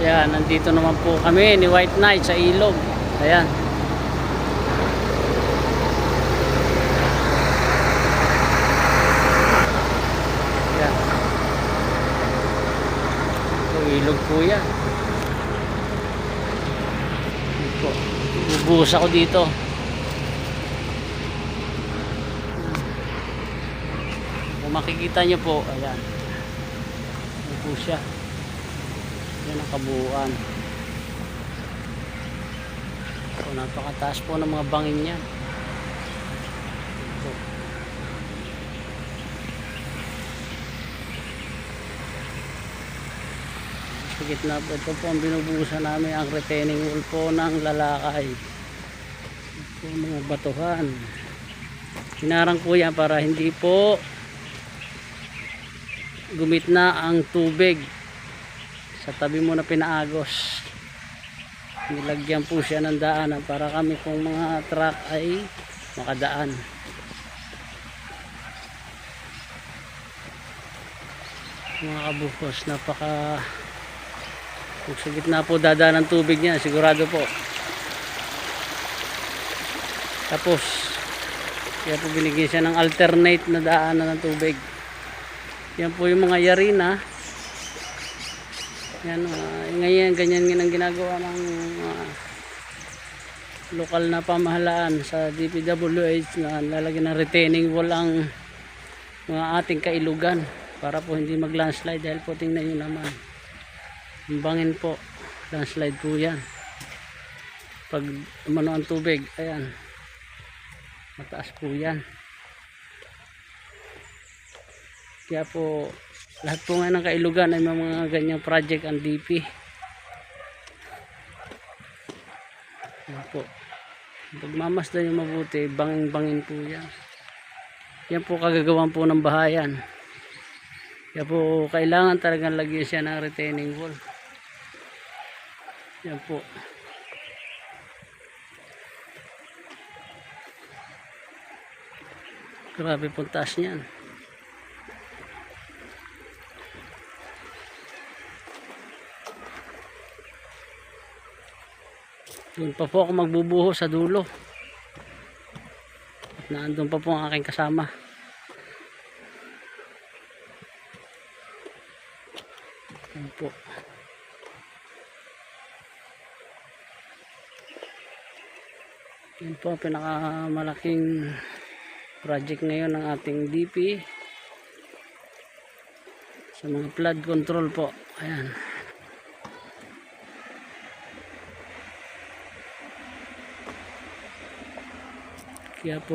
Ayan, nandito naman po kami ni White Knight sa ilog. Ayan. Ayan. Ito, ilog po yan. Ito, bubuhos ako dito. Kung makikita nyo po, ayan. Ito po siya. Yan ang kabuuan. So, napakataas po ng mga bangin niya. Ito. Sa gitna po, ito po ang binubuhusan namin, ang retaining wall po ng Lalakay. Ito mga batuhan. Hinarang po yan para hindi po gumitna ang tubig sa tabi mo na pinaagos. Nilagyan po siya ng daanan para kami kung mga truck ay makadaan. Mga kabukos, napaka kung sa gitna po dadaan ng tubig niya, sigurado po. Tapos kaya po binigyan siya ng alternate na daanan ng tubig. Yan po yung mga yarina. Yan, ngayon ganyan ang ginagawa ng lokal na pamahalaan sa DPWH na lalagyan ng retaining wall ang mga ating kailugan para po hindi mag landslide, dahil po tingnan nyo naman yung bangin po, landslide po yan pag umano ang tubig. Ayan, mataas po yan. Kaya po lahat po nga ng kailugan ay mga ganyang project ang DP. Yan po, pagmamasdan yung mabuti, bangin-bangin po yan. Yan po kagagawan po ng bahayan. Kaya po kailangan talagang lagyan siya ng retaining wall. Yan po. Grabe po taas niyan. Doon pa po ako magbubuho sa dulo. At naandun pa po ang aking kasama. Yan po. Yan po ang pinakamalaking project ngayon ng ating DP sa mga flood control po. Ayan. Kaya po